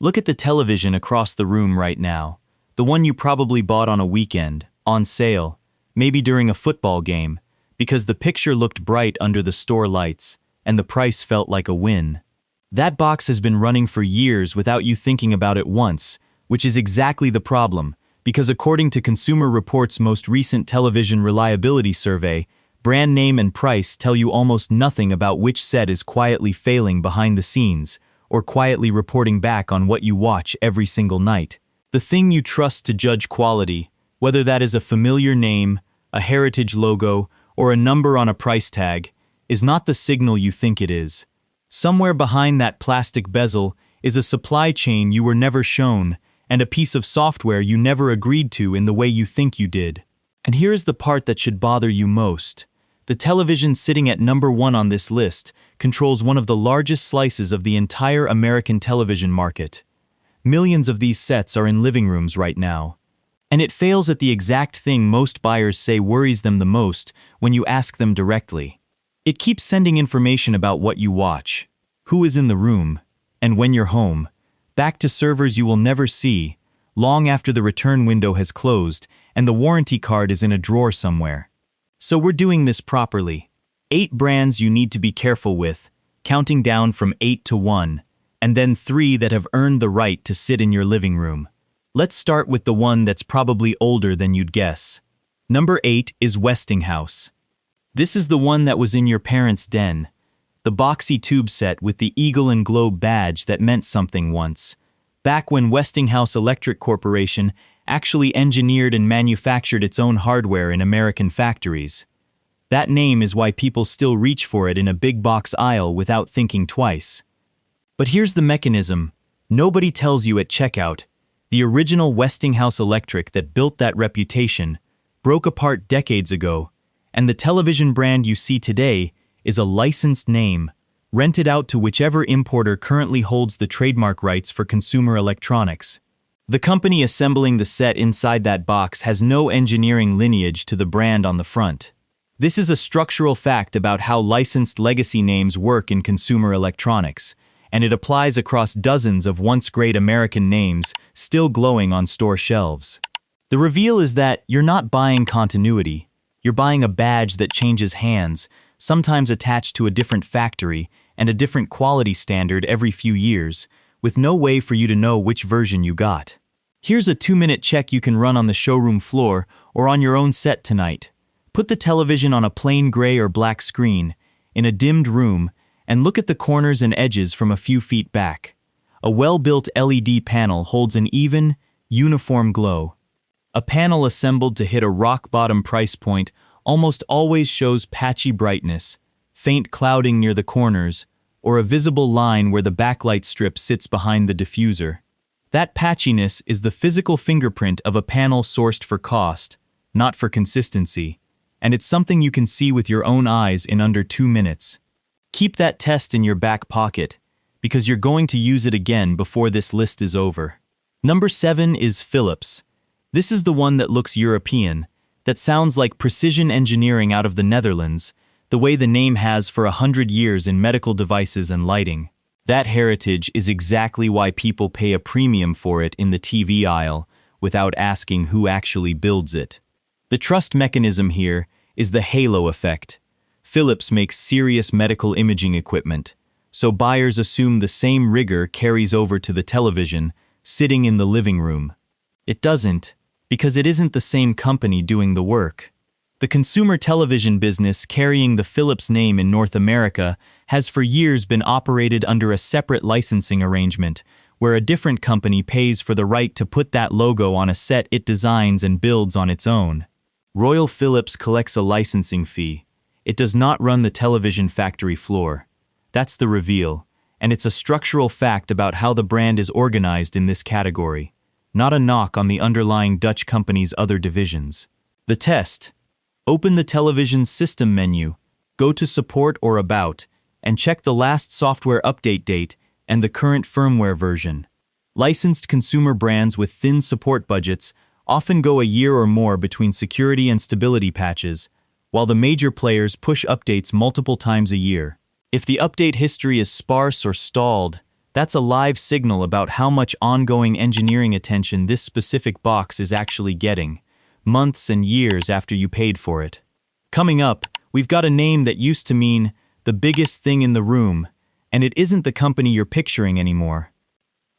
Look at the television across the room right now. The one you probably bought on a weekend, on sale, maybe during a football game, because the picture looked bright under the store lights, and the price felt like a win. That box has been running for years without you thinking about it once, which is exactly the problem, because according to Consumer Reports' most recent television reliability survey, brand name and price tell you almost nothing about which set is quietly failing behind the scenes, or quietly reporting back on what you watch every single night. The thing you trust to judge quality, whether that is a familiar name, a heritage logo, or a number on a price tag, is not the signal you think it is. Somewhere behind that plastic bezel is a supply chain you were never shown, and a piece of software you never agreed to in the way you think you did. And here's the part that should bother you most. The television sitting at number 1 on this list controls one of the largest slices of the entire American television market. Millions of these sets are in living rooms right now. And it fails at the exact thing most buyers say worries them the most when you ask them directly. It keeps sending information about what you watch, who is in the room, and when you're home, back to servers you will never see, long after the return window has closed and the warranty card is in a drawer somewhere. So we're doing this properly. 8 brands you need to be careful with, counting down from 8 to 1, and then 3 that have earned the right to sit in your living room. Let's start with the one that's probably older than you'd guess. Number 8 is Westinghouse. This is the one that was in your parents' den. The boxy tube set with the eagle and globe badge that meant something once. Back when Westinghouse Electric Corporation actually engineered and manufactured its own hardware in American factories. That name is why people still reach for it in a big box aisle without thinking twice. But here's the mechanism. Nobody tells you at checkout. The original Westinghouse Electric that built that reputation broke apart decades ago, and the television brand you see today is a licensed name, rented out to whichever importer currently holds the trademark rights for consumer electronics. The company assembling the set inside that box has no engineering lineage to the brand on the front. This is a structural fact about how licensed legacy names work in consumer electronics, and it applies across dozens of once great American names still glowing on store shelves. The reveal is that you're not buying continuity. You're buying a badge that changes hands, sometimes attached to a different factory and a different quality standard every few years, with no way for you to know which version you got. Here's a 2-minute check you can run on the showroom floor or on your own set tonight. Put the television on a plain gray or black screen, in a dimmed room, and look at the corners and edges from a few feet back. A well-built LED panel holds an even, uniform glow. A panel assembled to hit a rock-bottom price point almost always shows patchy brightness, faint clouding near the corners, or a visible line where the backlight strip sits behind the diffuser. That patchiness is the physical fingerprint of a panel sourced for cost, not for consistency, and it's something you can see with your own eyes in under 2 minutes. Keep that test in your back pocket, because you're going to use it again before this list is over. Number 7 is Philips. This is the one that looks European, that sounds like precision engineering out of the Netherlands, the way the name has for 100 years in medical devices and lighting. That heritage is exactly why people pay a premium for it in the TV aisle without asking who actually builds it. The trust mechanism here is the halo effect. Philips makes serious medical imaging equipment, so buyers assume the same rigor carries over to the television sitting in the living room. It doesn't, because it isn't the same company doing the work. The consumer television business carrying the Philips name in North America has for years been operated under a separate licensing arrangement, where a different company pays for the right to put that logo on a set it designs and builds on its own. Royal Philips collects a licensing fee. It does not run the television factory floor. That's the reveal, and it's a structural fact about how the brand is organized in this category, not a knock on the underlying Dutch company's other divisions. The test. Open the television system menu, go to Support or About, and check the last software update date and the current firmware version. Licensed consumer brands with thin support budgets often go a year or more between security and stability patches, while the major players push updates multiple times a year. If the update history is sparse or stalled, That's a live signal about how much ongoing engineering attention this specific box is actually getting, months and years after you paid for it. Coming up, we've got a name that used to mean the biggest thing in the room, and it isn't the company you're picturing anymore.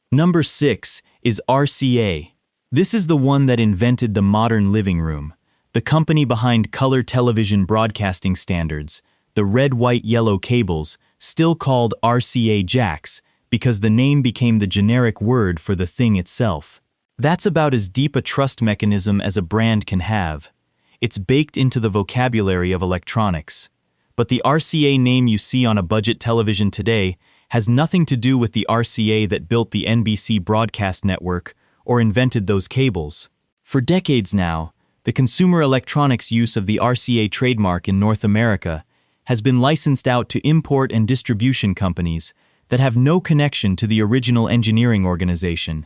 Number 6 is RCA. This is the one that invented the modern living room, the company behind color television broadcasting standards, the red, white, yellow cables, still called RCA jacks, because the name became the generic word for the thing itself. That's about as deep a trust mechanism as a brand can have. It's baked into the vocabulary of electronics. But the RCA name you see on a budget television today has nothing to do with the RCA that built the NBC broadcast network or invented those cables. For decades now, the consumer electronics use of the RCA trademark in North America has been licensed out to import and distribution companies that have no connection to the original engineering organization,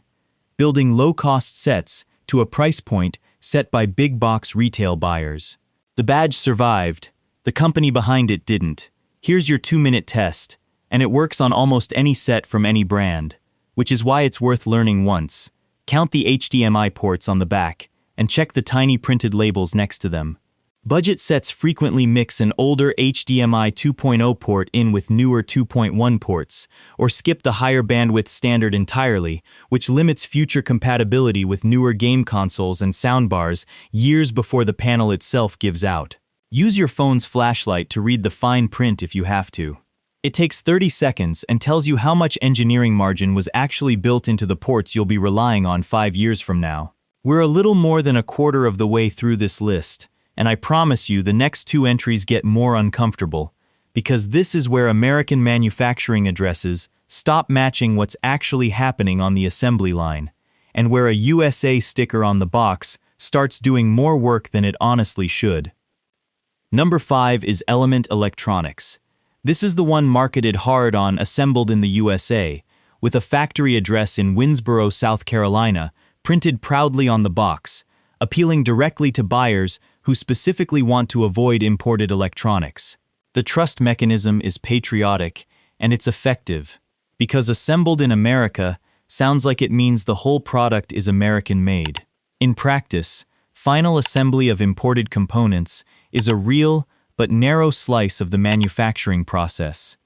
building low-cost sets to a price point set by big-box retail buyers. The badge survived. The company behind it didn't. Here's your 2-minute test, and it works on almost any set from any brand, which is why it's worth learning once. Count the HDMI ports on the back, and check the tiny printed labels next to them. Budget sets frequently mix an older HDMI 2.0 port in with newer 2.1 ports, or skip the higher bandwidth standard entirely, which limits future compatibility with newer game consoles and soundbars years before the panel itself gives out. Use your phone's flashlight to read the fine print if you have to. It takes 30 seconds and tells you how much engineering margin was actually built into the ports you'll be relying on 5 years from now. We're a little more than a quarter of the way through this list, and I promise you the next 2 entries get more uncomfortable, because this is where American manufacturing addresses stop matching what's actually happening on the assembly line, and where a USA sticker on the box starts doing more work than it honestly should. Number 5 is Element Electronics. This is the one marketed hard on assembled in the USA, with a factory address in Winsboro, South Carolina, printed proudly on the box, appealing directly to buyers who specifically want to avoid imported electronics. The trust mechanism is patriotic, and it's effective, because assembled in America sounds like it means the whole product is American-made. In practice, final assembly of imported components is a real but narrow slice of the manufacturing process,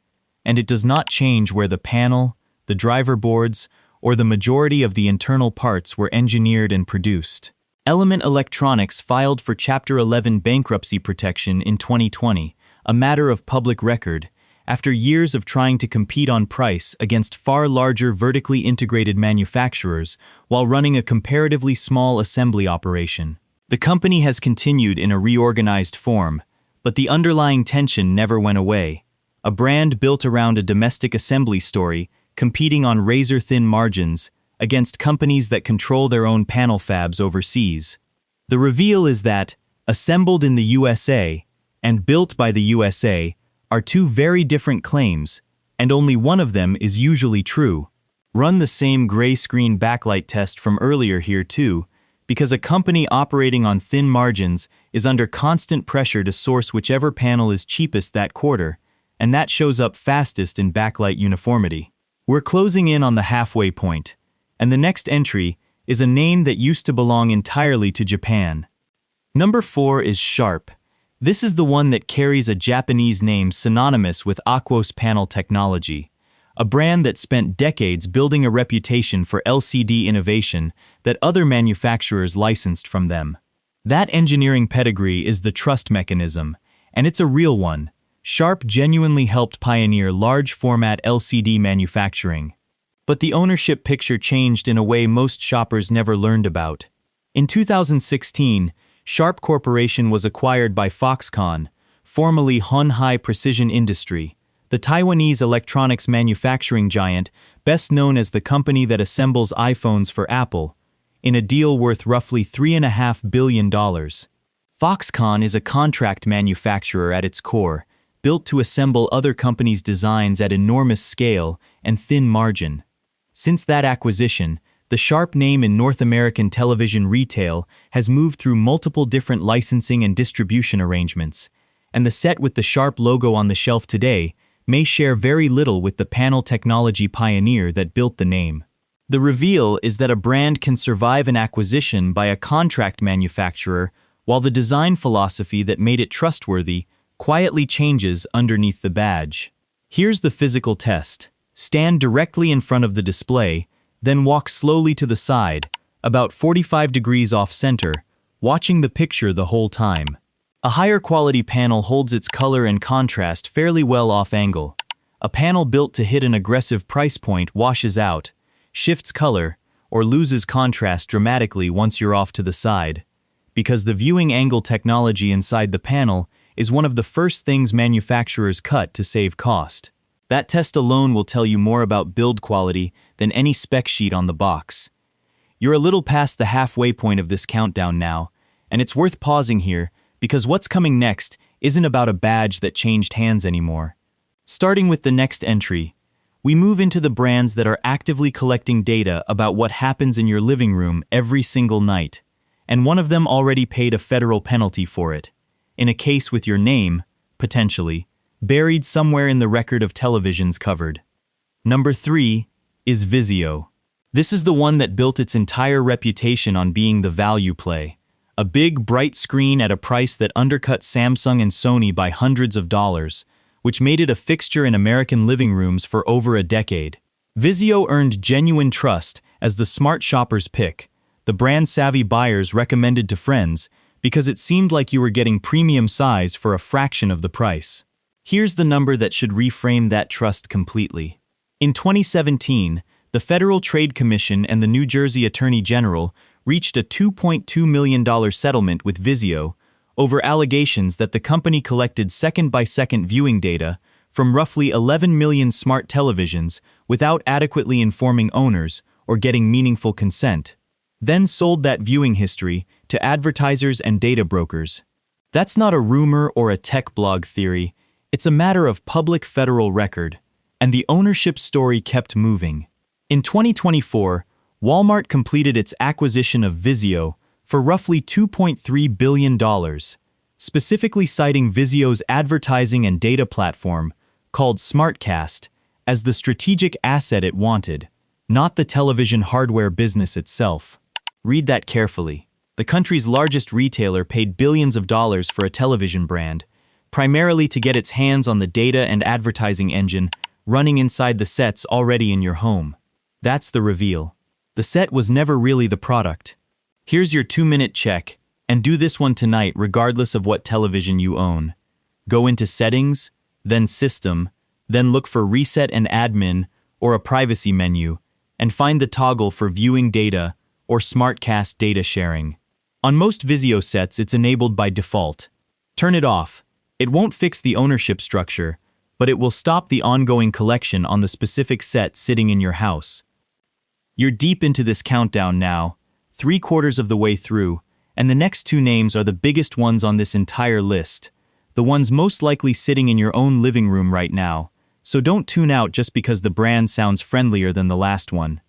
and it does not change where the panel, the driver boards, or the majority of the internal parts were engineered and produced. Element Electronics filed for Chapter 11 bankruptcy protection in 2020, a matter of public record, after years of trying to compete on price against far larger vertically integrated manufacturers while running a comparatively small assembly operation. The company has continued in a reorganized form, but the underlying tension never went away. A brand built around a domestic assembly story, competing on razor-thin margins against companies that control their own panel fabs overseas. The reveal is that, assembled in the USA and built by the USA are 2 very different claims, and only one of them is usually true. Run the same gray screen backlight test from earlier here too, because a company operating on thin margins is under constant pressure to source whichever panel is cheapest that quarter, and that shows up fastest in backlight uniformity. We're closing in on the halfway point, and the next entry is a name that used to belong entirely to Japan. Number 4 is Sharp. This is the one that carries a Japanese name synonymous with Aquos panel technology, a brand that spent decades building a reputation for LCD innovation that other manufacturers licensed from them. That engineering pedigree is the trust mechanism, and it's a real one. Sharp genuinely helped pioneer large-format LCD manufacturing. But the ownership picture changed in a way most shoppers never learned about. In 2016, Sharp Corporation was acquired by Foxconn, formerly Hon Hai Precision Industry, the Taiwanese electronics manufacturing giant best known as the company that assembles iPhones for Apple, in a deal worth roughly $3.5 billion. Foxconn is a contract manufacturer at its core, built to assemble other companies' designs at enormous scale and thin margin. Since that acquisition, the Sharp name in North American television retail has moved through multiple different licensing and distribution arrangements, and the set with the Sharp logo on the shelf today may share very little with the panel technology pioneer that built the name. The reveal is that a brand can survive an acquisition by a contract manufacturer while the design philosophy that made it trustworthy quietly changes underneath the badge. Here's the physical test. Stand directly in front of the display, then walk slowly to the side, about 45 degrees off-center, watching the picture the whole time. A higher quality panel holds its color and contrast fairly well off-angle. A panel built to hit an aggressive price point washes out, shifts color, or loses contrast dramatically once you're off to the side, because the viewing angle technology inside the panel is one of the first things manufacturers cut to save cost. That test alone will tell you more about build quality than any spec sheet on the box. You're a little past the halfway point of this countdown now, and it's worth pausing here because what's coming next isn't about a badge that changed hands anymore. Starting with the next entry, we move into the brands that are actively collecting data about what happens in your living room every single night, and one of them already paid a federal penalty for it, in a case with your name, potentially, buried somewhere in the record of televisions covered. Number 3 is Vizio. This is the one that built its entire reputation on being the value play. A big, bright screen at a price that undercut Samsung and Sony by hundreds of dollars, which made it a fixture in American living rooms for over a decade. Vizio earned genuine trust as the smart shopper's pick, the brand-savvy buyers recommended to friends, because it seemed like you were getting premium size for a fraction of the price. Here's the number that should reframe that trust completely. In 2017, the Federal Trade Commission and the New Jersey Attorney General reached a $2.2 million settlement with Vizio over allegations that the company collected second-by-second viewing data from roughly 11 million smart televisions without adequately informing owners or getting meaningful consent, then sold that viewing history to advertisers and data brokers. That's not a rumor or a tech blog theory, it's a matter of public federal record, and the ownership story kept moving. In 2024, Walmart completed its acquisition of Vizio for roughly $2.3 billion, specifically citing Vizio's advertising and data platform, called SmartCast, as the strategic asset it wanted, not the television hardware business itself. Read that carefully. The country's largest retailer paid billions of dollars for a television brand, primarily to get its hands on the data and advertising engine running inside the sets already in your home. That's the reveal. The set was never really the product. Here's your 2-minute check, and do this one tonight regardless of what television you own. Go into Settings, then System, then look for Reset and Admin or a Privacy menu, and find the toggle for Viewing Data or SmartCast Data Sharing. On most Vizio sets, it's enabled by default. Turn it off. It won't fix the ownership structure, but it will stop the ongoing collection on the specific set sitting in your house. You're deep into this countdown now, 3/4 of the way through, and the next 2 names are the biggest ones on this entire list, the ones most likely sitting in your own living room right now, so don't tune out just because the brand sounds friendlier than the last one.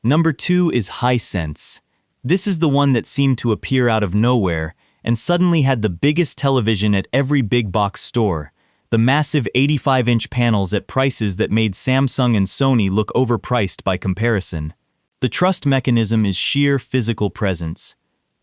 Number 2 is Hisense. This is the one that seemed to appear out of nowhere and suddenly had the biggest television at every big box store, the massive 85-inch panels at prices that made Samsung and Sony look overpriced by comparison. The trust mechanism is sheer physical presence.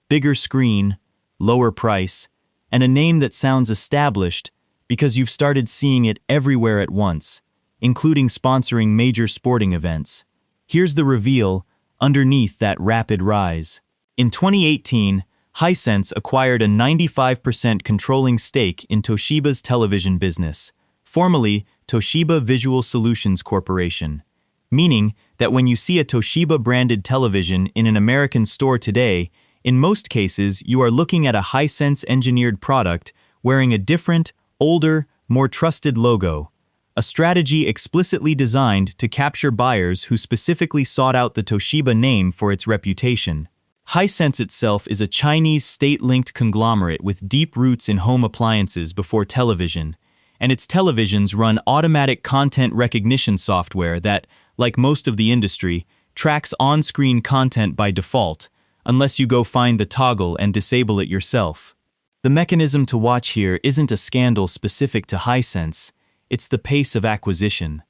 Bigger screen, lower price, and a name that sounds established because you've started seeing it everywhere at once, including sponsoring major sporting events. Here's the reveal underneath that rapid rise. In 2018, Hisense acquired a 95% controlling stake in Toshiba's television business, formerly Toshiba Visual Solutions Corporation, meaning that when you see a Toshiba-branded television in an American store today, in most cases you are looking at a Hisense-engineered product wearing a different, older, more trusted logo, a strategy explicitly designed to capture buyers who specifically sought out the Toshiba name for its reputation. Hisense itself is a Chinese state-linked conglomerate with deep roots in home appliances before television, and its televisions run automatic content recognition software that, like most of the industry, tracks on-screen content by default, unless you go find the toggle and disable it yourself. The mechanism to watch here isn't a scandal specific to Hisense, it's the pace of acquisition.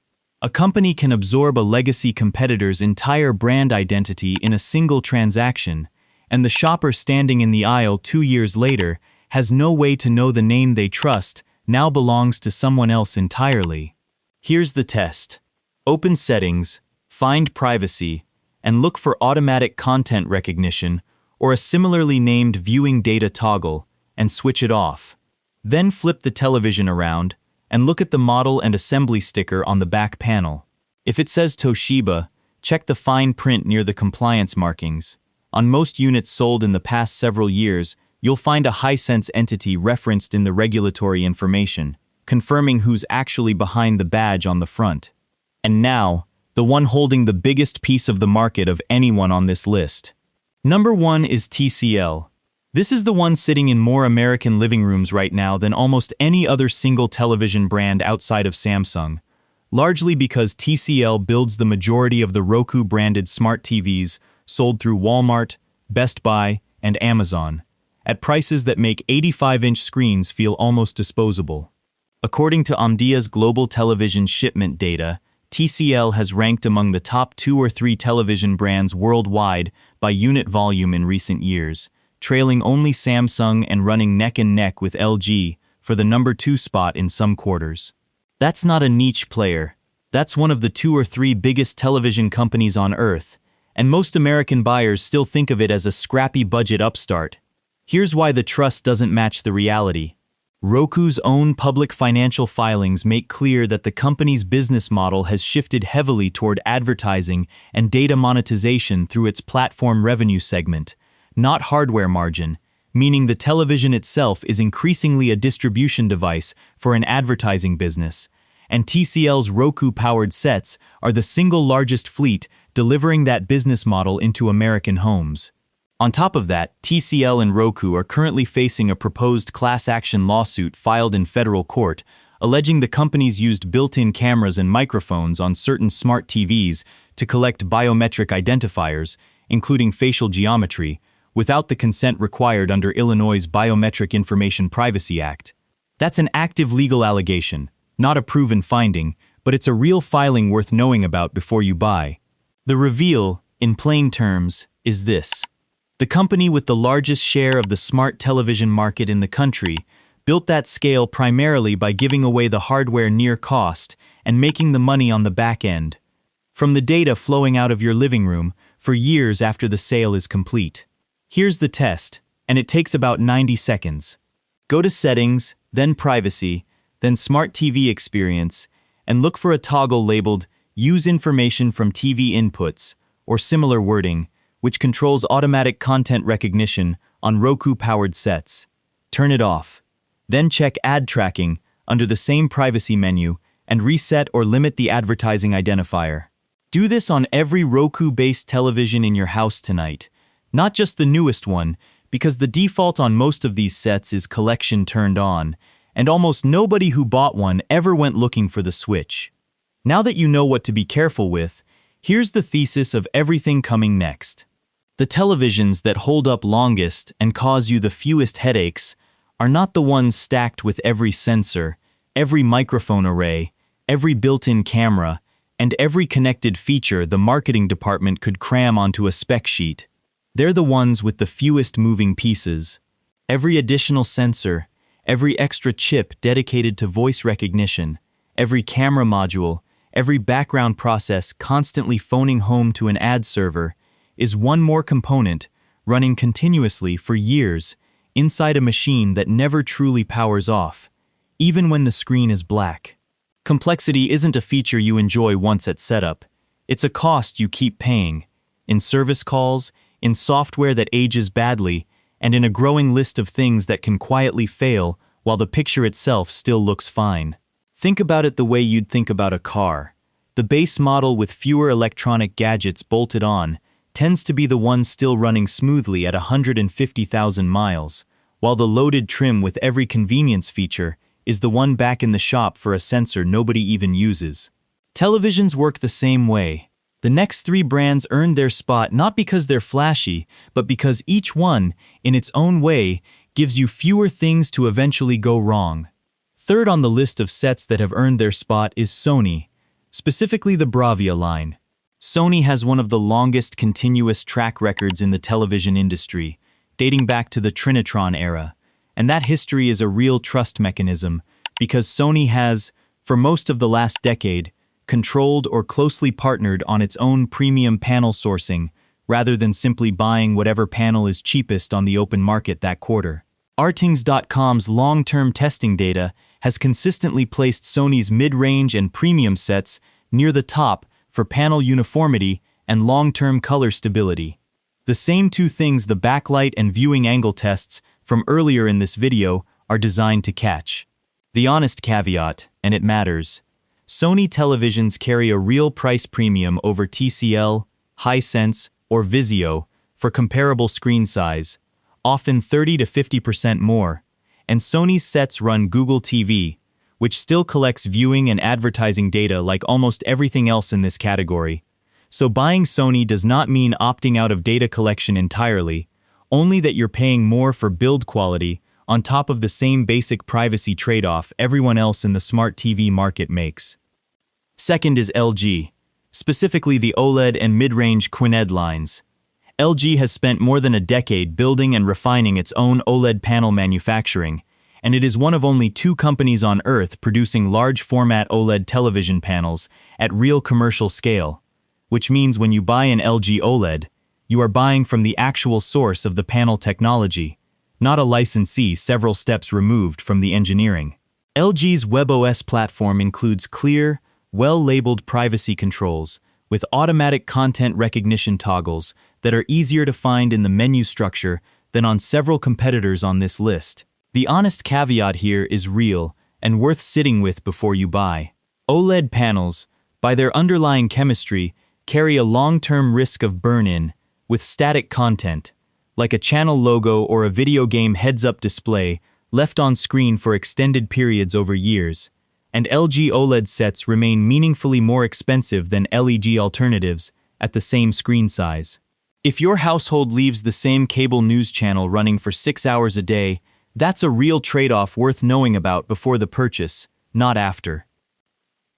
A company can absorb a legacy competitor's entire brand identity in a single transaction, and the shopper standing in the aisle 2 years later has no way to know the name they trust now belongs to someone else entirely. Here's the test. Open Settings, find Privacy, and look for Automatic Content Recognition or a similarly named Viewing Data toggle, and switch it off. Then flip the television around and look at the model and assembly sticker on the back panel. If it says Toshiba, check the fine print near the compliance markings. On most units sold in the past several years, you'll find a Hisense entity referenced in the regulatory information, confirming who's actually behind the badge on the front. And now, the one holding the biggest piece of the market of anyone on this list. Number 1 is TCL. This is the one sitting in more American living rooms right now than almost any other single television brand outside of Samsung, largely because TCL builds the majority of the Roku-branded smart TVs sold through Walmart, Best Buy, and Amazon, at prices that make 85-inch screens feel almost disposable. According to Omdia's global television shipment data, TCL has ranked among the top 2 or 3 television brands worldwide by unit volume in recent years, trailing only Samsung and running neck and neck with LG for the number 2 spot in some quarters. That's not a niche player. That's one of the 2 or 3 biggest television companies on Earth, and most American buyers still think of it as a scrappy budget upstart. Here's why the trust doesn't match the reality. Roku's own public financial filings make clear that the company's business model has shifted heavily toward advertising and data monetization through its platform revenue segment, not hardware margin, meaning the television itself is increasingly a distribution device for an advertising business, and TCL's Roku-powered sets are the single largest fleet delivering that business model into American homes. On top of that, TCL and Roku are currently facing a proposed class action lawsuit filed in federal court, alleging the companies used built-in cameras and microphones on certain smart TVs to collect biometric identifiers, including facial geometry, without the consent required under Illinois' Biometric Information Privacy Act. That's an active legal allegation, not a proven finding, but it's a real filing worth knowing about before you buy. The reveal, in plain terms, is this. The company with the largest share of the smart television market in the country built that scale primarily by giving away the hardware near cost and making the money on the back end, from the data flowing out of your living room for years after the sale is complete. Here's the test, and it takes about 90 seconds. Go to Settings, then Privacy, then Smart TV Experience, and look for a toggle labeled Use Information from TV Inputs, or similar wording, which controls automatic content recognition on Roku-powered sets. Turn it off. Then check Ad Tracking under the same privacy menu and reset or limit the advertising identifier. Do this on every Roku-based television in your house tonight, not just the newest one, because the default on most of these sets is Collection turned on, and almost nobody who bought one ever went looking for the switch. Now that you know what to be careful with, here's the thesis of everything coming next. The televisions that hold up longest and cause you the fewest headaches are not the ones stacked with every sensor, every microphone array, every built-in camera, and every connected feature the marketing department could cram onto a spec sheet. They're the ones with the fewest moving pieces. Every additional sensor, every extra chip dedicated to voice recognition, every camera module, every background process constantly phoning home to an ad server, is one more component running continuously for years inside a machine that never truly powers off, even when the screen is black. Complexity isn't a feature you enjoy once at setup. It's a cost you keep paying, in service calls, in software that ages badly, and in a growing list of things that can quietly fail while the picture itself still looks fine. Think about it the way you'd think about a car. The base model with fewer electronic gadgets bolted on tends to be the one still running smoothly at 150,000 miles, while the loaded trim with every convenience feature is the one back in the shop for a sensor nobody even uses. Televisions work the same way. The next 3 brands earned their spot not because they're flashy, but because each one, in its own way, gives you fewer things to eventually go wrong. Third on the list of sets that have earned their spot is Sony, specifically the Bravia line. Sony has one of the longest continuous track records in the television industry, dating back to the Trinitron era, and that history is a real trust mechanism because Sony has, for most of the last decade, controlled or closely partnered on its own premium panel sourcing rather than simply buying whatever panel is cheapest on the open market that quarter. Rtings.com's long-term testing data has consistently placed Sony's mid-range and premium sets near the top for panel uniformity and long-term color stability. The same two things the backlight and viewing angle tests from earlier in this video are designed to catch. The honest caveat, and it matters, Sony televisions carry a real price premium over TCL, Hisense, or Vizio for comparable screen size, often 30 to 50% more, and Sony's sets run Google TV, which still collects viewing and advertising data like almost everything else in this category. So buying Sony does not mean opting out of data collection entirely, only that you're paying more for build quality on top of the same basic privacy trade-off everyone else in the smart TV market makes. Second is LG, specifically the OLED and mid-range QLED lines. LG has spent more than a decade building and refining its own OLED panel manufacturing, and it is one of only 2 companies on Earth producing large-format OLED television panels at real commercial scale, which means when you buy an LG OLED, you are buying from the actual source of the panel technology, not a licensee several steps removed from the engineering. LG's WebOS platform includes clear, well-labeled privacy controls with automatic content recognition toggles that are easier to find in the menu structure than on several competitors on this list. The honest caveat here is real and worth sitting with before you buy. OLED panels, by their underlying chemistry, carry a long-term risk of burn-in with static content, like a channel logo or a video game heads-up display left on screen for extended periods over years, and LG OLED sets remain meaningfully more expensive than LED alternatives at the same screen size. If your household leaves the same cable news channel running for 6 hours a day, that's a real trade-off worth knowing about before the purchase, not after.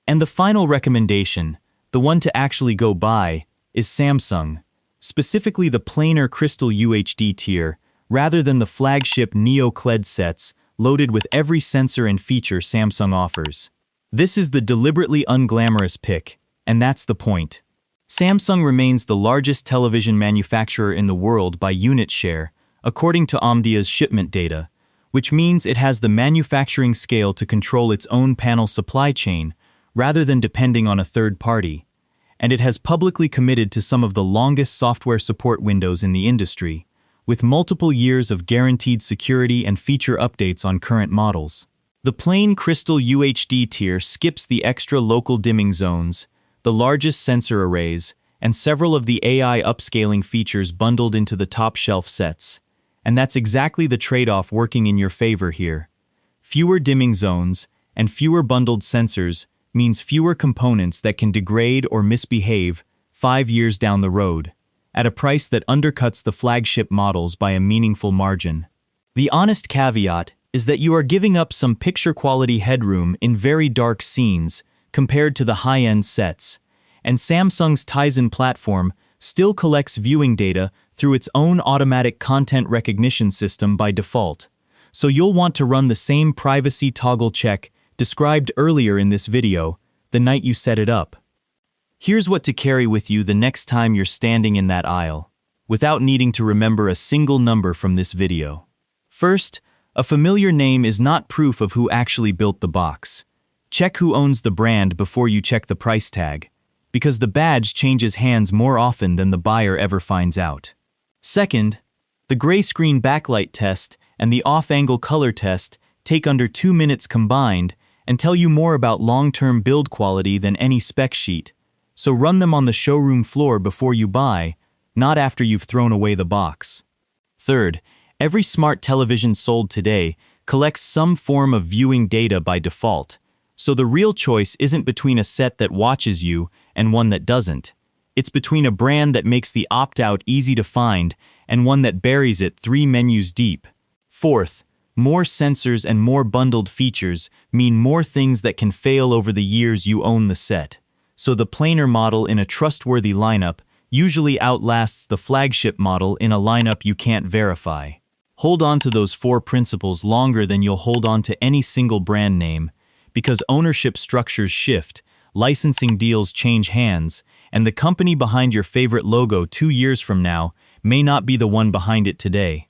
And the final recommendation, the one to actually go buy, is Samsung, specifically the plainer Crystal UHD tier, rather than the flagship Neo QLED sets loaded with every sensor and feature Samsung offers. This is the deliberately unglamorous pick, and that's the point. Samsung remains the largest television manufacturer in the world by unit share, according to Omdia's shipment data, which means it has the manufacturing scale to control its own panel supply chain, rather than depending on a third party. And it has publicly committed to some of the longest software support windows in the industry, with multiple years of guaranteed security and feature updates on current models. The plain Crystal UHD tier skips the extra local dimming zones, the largest sensor arrays, and several of the AI upscaling features bundled into the top-shelf sets. And that's exactly the trade-off working in your favor here. Fewer dimming zones and fewer bundled sensors means fewer components that can degrade or misbehave 5 years down the road, at a price that undercuts the flagship models by a meaningful margin. The honest caveat is that you are giving up some picture-quality headroom in very dark scenes compared to the high-end sets, and Samsung's Tizen platform still collects viewing data through its own automatic content recognition system by default, so you'll want to run the same privacy toggle check described earlier in this video the night you set it up. Here's what to carry with you the next time you're standing in that aisle, without needing to remember a single number from this video. First, a familiar name is not proof of who actually built the box. Check who owns the brand before you check the price tag, because the badge changes hands more often than the buyer ever finds out. Second, the gray screen backlight test and the off-angle color test take under 2 minutes combined and tell you more about long-term build quality than any spec sheet, so run them on the showroom floor before you buy, not after you've thrown away the box. Third, every smart television sold today collects some form of viewing data by default, so the real choice isn't between a set that watches you and one that doesn't. It's between a brand that makes the opt-out easy to find and one that buries it 3 menus deep. Fourth, More sensors and more bundled features mean more things that can fail over the years you own the set. So the planar model in a trustworthy lineup usually outlasts the flagship model in a lineup you can't verify. Hold on to those 4 principles longer than you'll hold on to any single brand name, because ownership structures shift, licensing deals change hands, and the company behind your favorite logo 2 years from now may not be the one behind it today.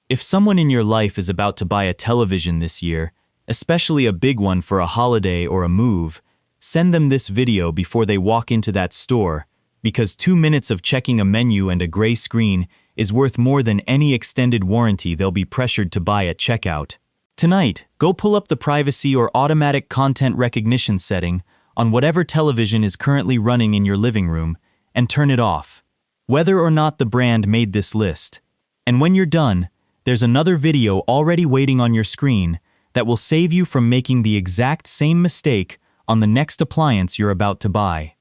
If someone in your life is about to buy a television this year, especially a big one for a holiday or a move, send them this video before they walk into that store, because 2 minutes of checking a menu and a gray screen is worth more than any extended warranty they'll be pressured to buy at checkout. Tonight, go pull up the privacy or automatic content recognition setting on whatever television is currently running in your living room and turn it off, whether or not the brand made this list. And when you're done, there's another video already waiting on your screen that will save you from making the exact same mistake on the next appliance you're about to buy.